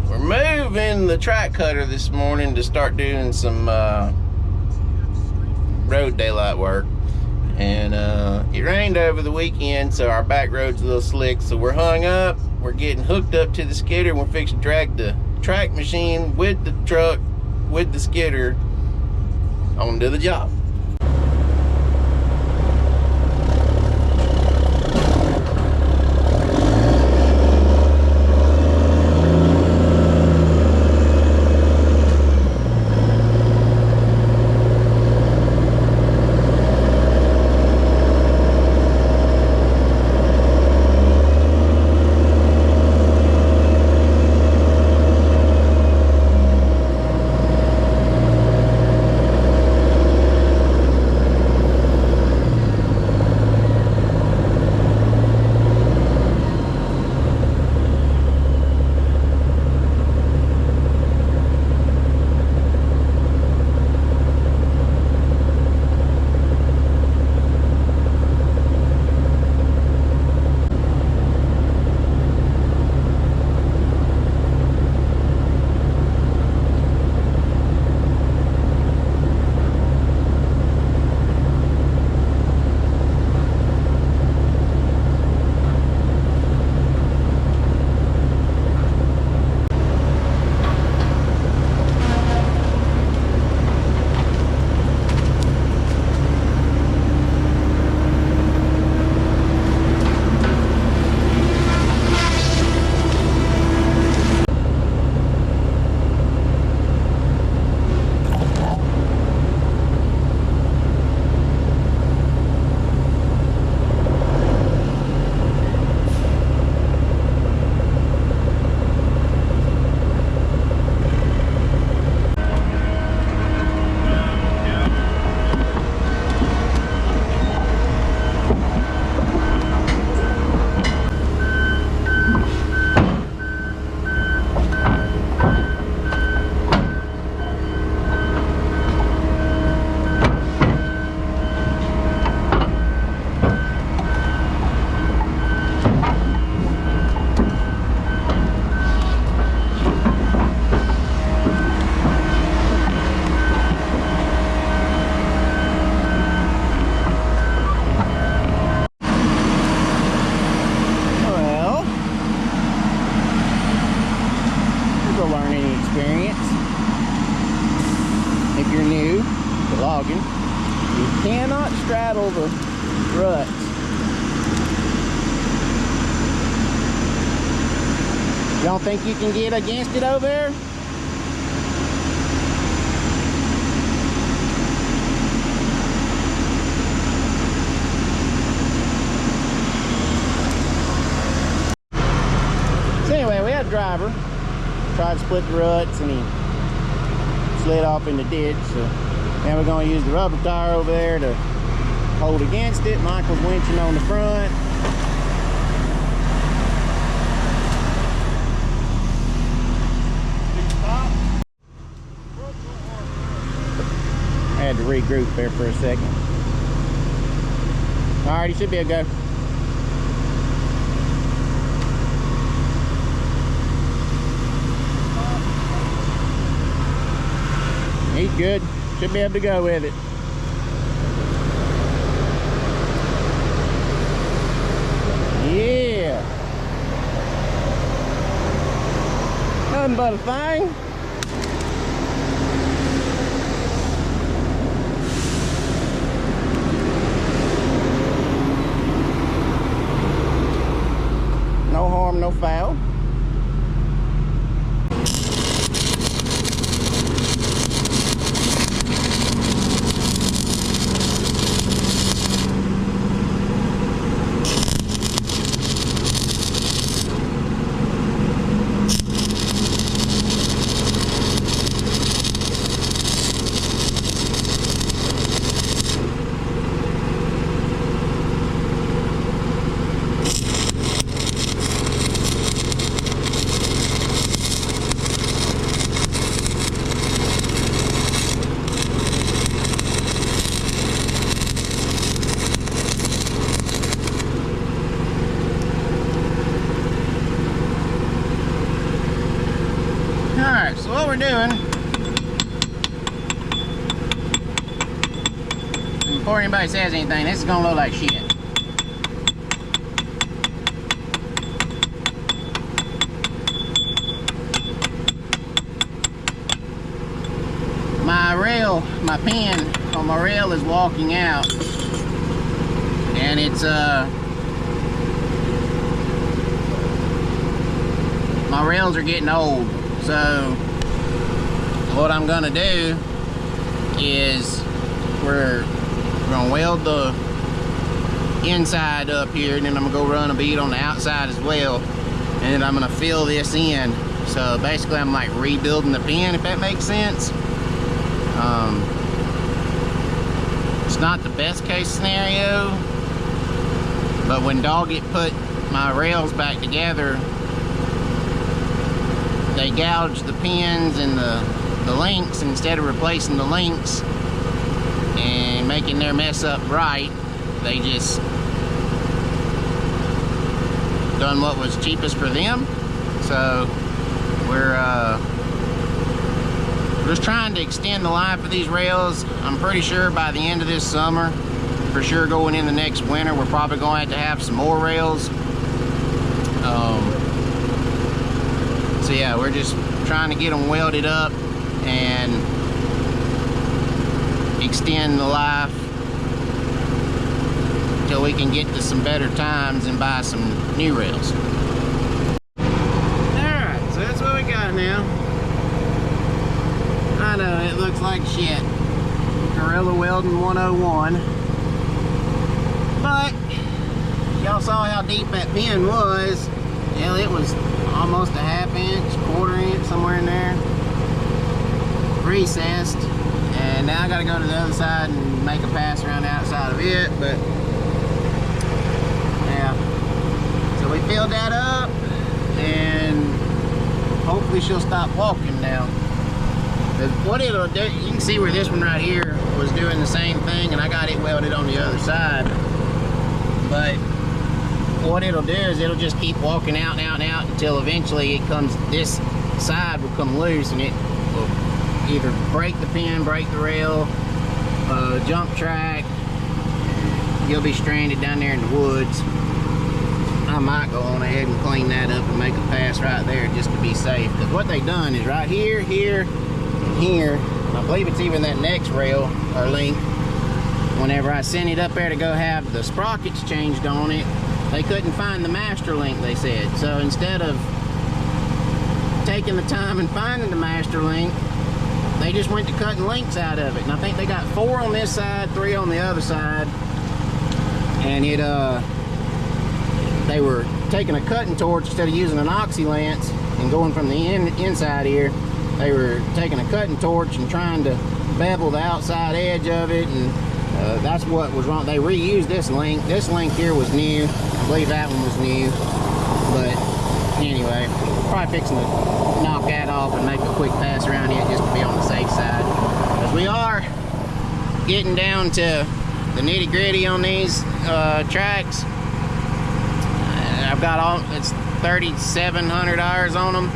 We're moving the track cutter this morning to start doing some road daylight work. And it rained over the weekend, so our back road's a little slick. So we're hung up, we're getting hooked up to the skidder, and we're fixing to drag the track machine with the truck, with the skidder, onto the job. If you're new to logging, you cannot straddle the ruts. You don't think you can get against it over there? So anyway, we had a driver tried to split the ruts and he slid off in the ditch. So now we're going to use the rubber tire over there to hold against it. Michael's winching on the front. I had to regroup there for a second. Alright, he should be able to go. He's good. Should be able to go with it. Yeah. Nothing but a thing. No harm, no foul. Alright, so what we're doing, before anybody says anything, this is gonna look like shit. My rail, my pin on my rail is walking out, and it's my rails are getting old. So what I'm gonna do is we're gonna weld the inside up here, and then I'm gonna go run a bead on the outside as well, and then I'm gonna fill this in. So basically I'm like rebuilding the pin, if that makes sense. It's not the best case scenario, but when Doggett put my rails back together, they gouged the pins and the links. Instead of replacing the links and making their mess up right, they just done what was cheapest for them. So we're just trying to extend the life of these rails. I'm pretty sure by the end of this summer, for sure going in the next winter, we're probably going to have some more rails. So yeah, we're just trying to get them welded up and extend the life till we can get to some better times and buy some new rails. Alright, so that's what we got now. I know, it looks like shit. Gorilla Welding 101. But y'all saw how deep that pin was. Hell, it was almost a ½ inch, ¼ inch, somewhere in there. Recessed. And now I gotta go to the other side and make a pass around the outside of it, but yeah. So we filled that up, and hopefully she'll stop walking now. What it'll do, you can see where this one right here was doing the same thing, and I got it welded on the other side. But what it'll do is it'll just keep walking out and out and out until eventually it comes, this side will come loose, and it will either break the pin, break the rail, jump track. You'll be stranded down there in the woods. I might go on ahead and clean that up and make a pass right there just to be safe. Because what they've done is right here, here, and here, and I believe it's even that next rail or link. Whenever I sent it up there to go have the sprockets changed on it, they couldn't find the master link, they said. So instead of taking the time and finding the master link, they just went to cutting links out of it. And I think they got 4 on this side, 3 on the other side. And it, they were taking a cutting torch instead of using an oxy lance and going from the inside here. They were taking a cutting torch and trying to bevel the outside edge of it, and that's what was wrong. They reused this link. This link here was new. I believe that one was new. But anyway, probably fixing to knock that off and make a quick pass around it just to be on the safe side. Because we are getting down to the nitty gritty on these tracks. I've got all, it's 3,700 hours on them.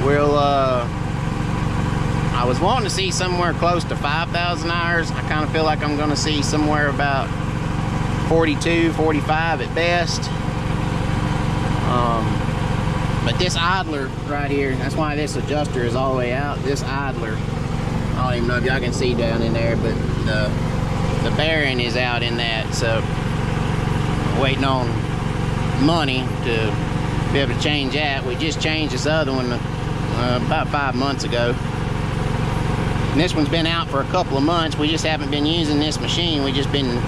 We'll, I was wanting to see somewhere close to 5,000 hours. I kind of feel like I'm going to see somewhere about 42, 45 at best. But this idler right here, that's why this adjuster is all the way out. This idler, I don't even know if y'all can see down in there, but the bearing is out in that. So waiting on money to be able to change that. We just changed this other one about 5 months ago. And this one's been out for a couple of months. We just haven't been using this machine. We just been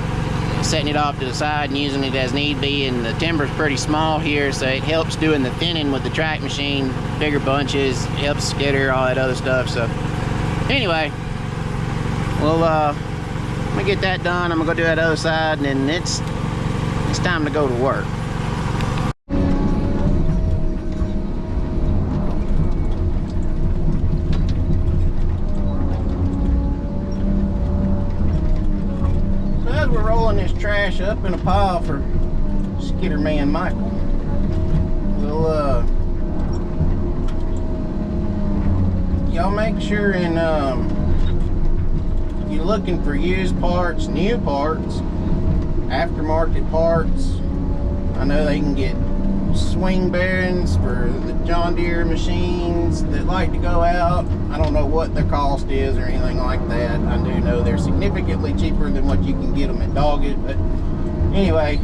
setting it off to the side and using it as need be, and the timber's pretty small here, so it helps doing the thinning with the track machine, bigger bunches, helps skitter, all that other stuff. So anyway, well, I'm gonna get that done. I'm gonna go do that other side, and then it's time to go to work. We're rolling this trash up in a pile for Skitter Man Michael. We'll y'all make sure and you're looking for used parts, new parts, aftermarket parts. I know they can get swing bearings for the John Deere machines that like to go out. I don't know what their cost is or anything like that. I do know they're significantly cheaper than what you can get them at Doggett, but anyway,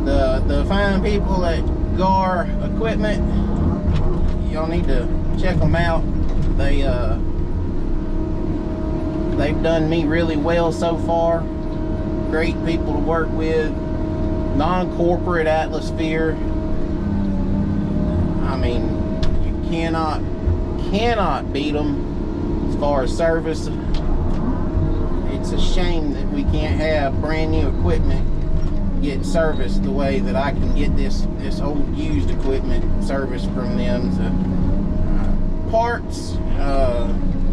the fine people at GAR Equipment, y'all need to check them out. They've done me really well so far. Great people to work with. Non-corporate atmosphere. I mean, you cannot beat them as far as service. It's a shame that we can't have brand new equipment get serviced the way that I can get this old used equipment serviced from them. So, parts,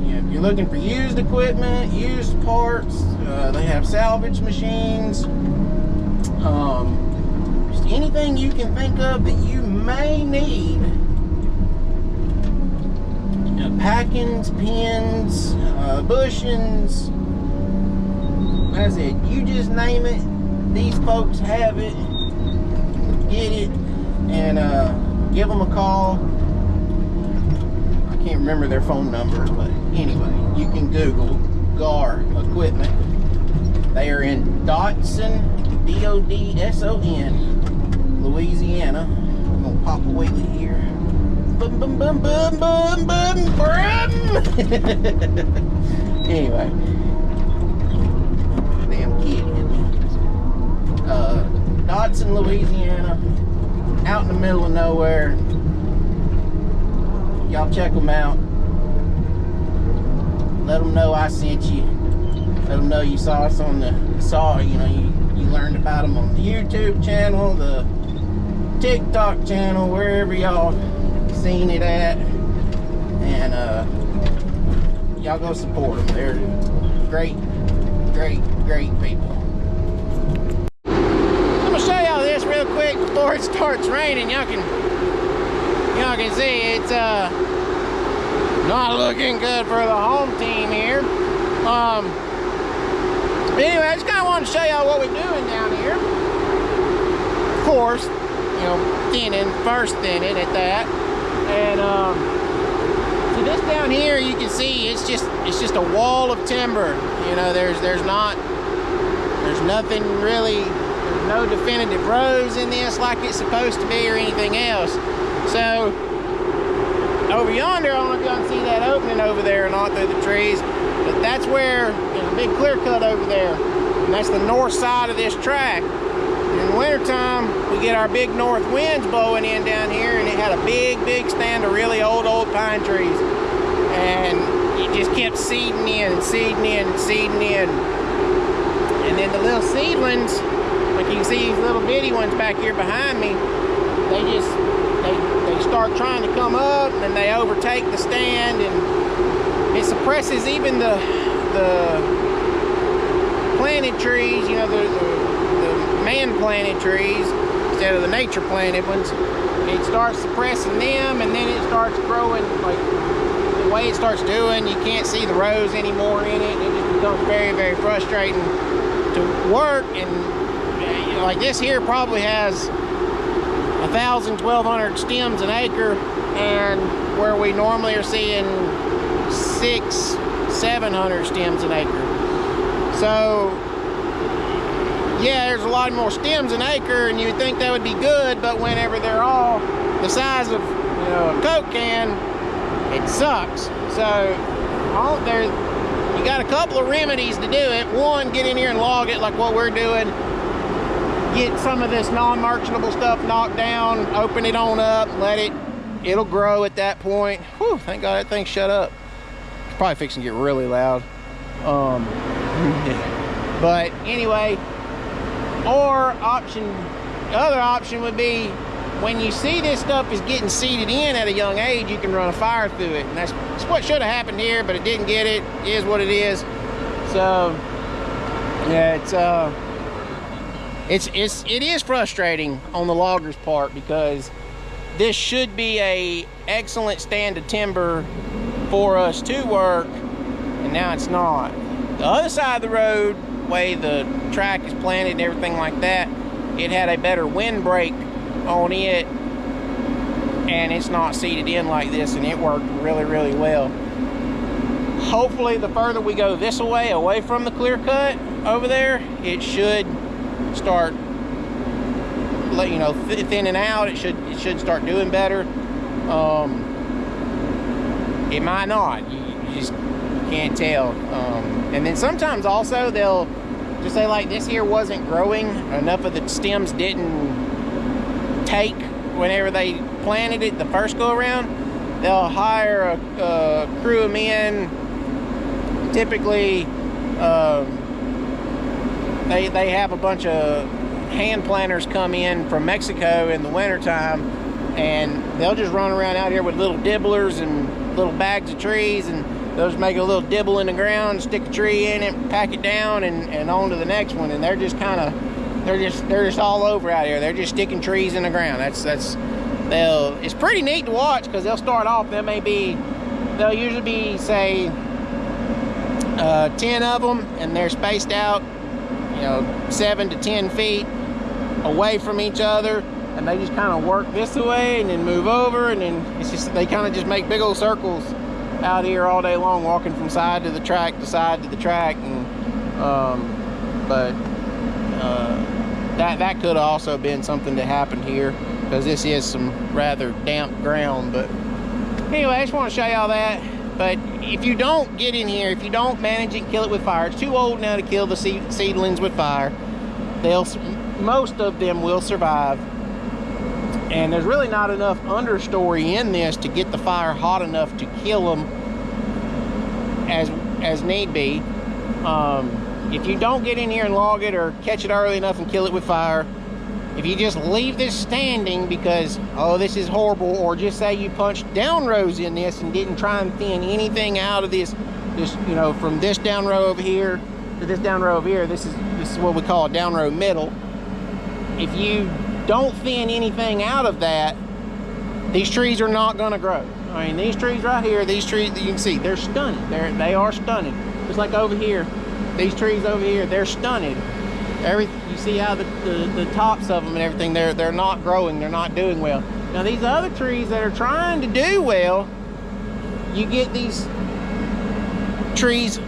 if you're looking for used equipment, used parts, they have salvage machines. Just anything you can think of that you may need. Packings, pins, bushings. That's it. You just name it. These folks have it. Get it and give them a call. I can't remember their phone number, but anyway, you can Google GAR Equipment. They are in Dodson, D-O-D-S-O-N, Louisiana. I'm gonna pop a wheelie here. Boom, boom, boom, boom, boom, boom, boom. Anyway, damn kid hit me. Dodson, Louisiana, out in the middle of nowhere. Y'all check them out. Let them know I sent you. Let them know you saw us on the you learned about them on the YouTube channel, the TikTok channel, wherever y'all seen it at, and y'all go support them. They're great people. I'm gonna show y'all this real quick before it starts raining. Y'all can see it's not looking good for the home team here. Anyway, I just kind of wanted to show y'all what we're doing down here. Of course, first thinning at that. And so this down here, you can see it's just a wall of timber. There's nothing really. There's no definitive rows in this like it's supposed to be or anything else. So over yonder, I don't know if y'all can see that opening over there or not through the trees, but that's where there's a big clear cut over there, and that's the north side of this track. In the wintertime, we get our big north winds blowing in down here, and it had a big stand of really old pine trees, and it just kept seeding in and seeding in and seeding in. And then the little seedlings, like you can see these little bitty ones back here behind me, they start trying to come up, and they overtake the stand, and it suppresses even the planted trees, the man-planted trees instead of the nature-planted ones. It starts suppressing them, and then it starts growing. Like the way it starts doing, you can't see the rows anymore in it. It just becomes very frustrating to work. And like this here probably has 1,000, 1,200 stems an acre, and where we normally are seeing 600, 700 stems an acre. So yeah, there's a lot more stems an acre, and you would think that would be good, but whenever they're all the size of a Coke can, it sucks. So you got a couple of remedies to do it. One, get in here and log it like what we're doing. Get some of this non-merchantable stuff knocked down, open it on up, it'll grow at that point. Whew, thank God that thing shut up. It's probably fixing to get really loud. But anyway, other option would be when you see this stuff is getting seeded in at a young age, you can run a fire through it. And that's what should have happened here, but it didn't get it. It is what it is. So yeah, it is frustrating on the logger's part, because this should be a excellent stand of timber for us to work, and now it's not. The other side of the road, way the track is planted and everything like that, it had a better windbreak on it, and it's not seated in like this, and it worked really, really well. Hopefully the further we go this way, away from the clear cut over there, it should start, you know, thinning out. It should start doing better. It might not. You just can't tell. And then sometimes also they'll just say, like, this here wasn't growing, enough of the stems didn't take whenever they planted it the first go around. They'll hire a crew of men. Typically they have a bunch of hand planters come in from Mexico in the wintertime, and they'll just run around out here with little dibblers and little bags of trees, and they'll just make a little dibble in the ground, stick a tree in it, pack it down, and on to the next one. And they're just kind of, they're just all over out here. They're just sticking trees in the ground. It's pretty neat to watch, because they'll start off, they'll usually be, say, 10 of them, and they're spaced out, you know, 7 to 10 feet away from each other, and they just kind of work this way and then move over, and then it's just, they kind of just make big old circles out here all day long, walking from side to the track to side to the track. And that could have also been something that happened here, because this is some rather damp ground. But anyway, I just want to show y'all that. But if you don't get in here, if you don't manage it, kill it with fire. It's too old now to kill the seedlings with fire. Most of them will survive. And there's really not enough understory in this to get the fire hot enough to kill them as need be. If you don't get in here and log it or catch it early enough and kill it with fire, if you just leave this standing because, oh, this is horrible, or just say you punched down rows in this and didn't try and thin anything out of this, you know, from this down row over here to this down row over here, this is what we call a down row middle. If you don't thin anything out of that, these trees are not going to grow. I mean, these trees right here, these trees that you can see, they're stunted. They are stunted. Just like over here, these trees over here, they're stunted. You see how the tops of them and everything, they're not growing, they're not doing well. Now these other trees that are trying to do well, you get these trees,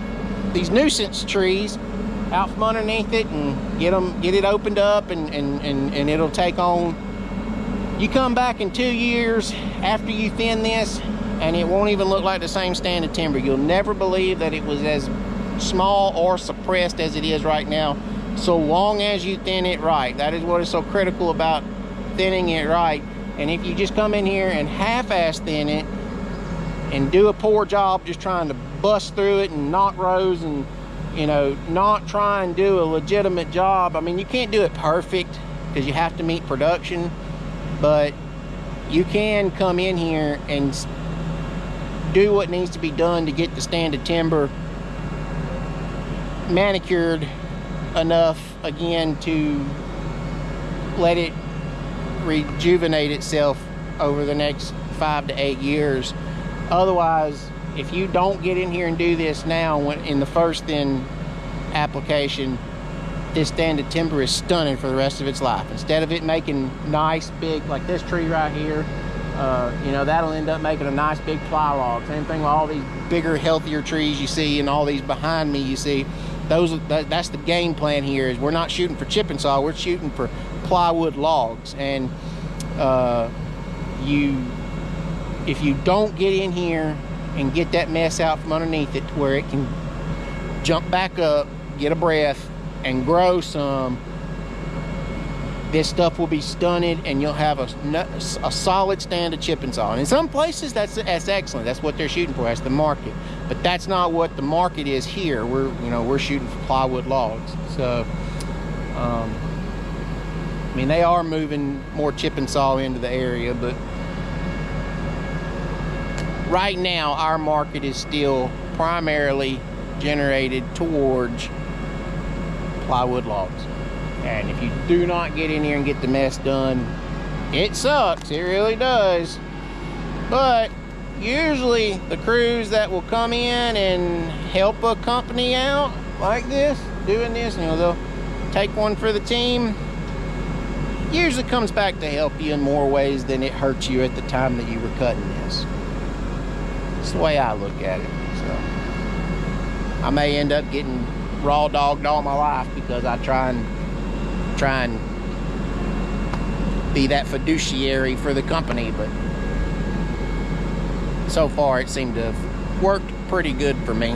these nuisance trees, out from underneath it, and get it opened up, and it'll take on. You come back in 2 years after you thin this, and it won't even look like the same stand of timber. You'll never believe that it was as small or suppressed as it is right now, so long as you thin it right. That is what is so critical about thinning it right. And if you just come in here and half-ass thin it and do a poor job just trying to bust through it and knock rows and, you know, not try and do a legitimate job. I mean, you can't do it perfect because you have to meet production, but you can come in here and do what needs to be done to get the stand of timber manicured enough again to let it rejuvenate itself over the next 5 to 8 years. Otherwise, if you don't get in here and do this now in the first thin application, this stand of timber is stunning for the rest of its life. Instead of it making nice big, like this tree right here, you know, that'll end up making a nice big ply log. Same thing with all these bigger, healthier trees you see, and all these behind me you see. That's the game plan here, is we're not shooting for chip and saw, we're shooting for plywood logs. And if you don't get in here and get that mess out from underneath it to where it can jump back up, get a breath, and grow some, this stuff will be stunted, and you'll have a solid stand of chip and saw. And in some places that's excellent. That's what they're shooting for. That's the market. But that's not what the market is here. We're shooting for plywood logs. So I mean, they are moving more chip and saw into the area, but right now our market is still primarily generated towards plywood logs. And if you do not get in here and get the mess done, It sucks, it really does. But usually the crews that will come in and help a company out like this, doing this, you know, they'll take one for the team, usually comes back to help you in more ways than it hurts you at the time that you were cutting this. That's the way I look at it. So I may end up getting raw dogged all my life because I try and be that fiduciary for the company, but so far it seemed to have worked pretty good for me.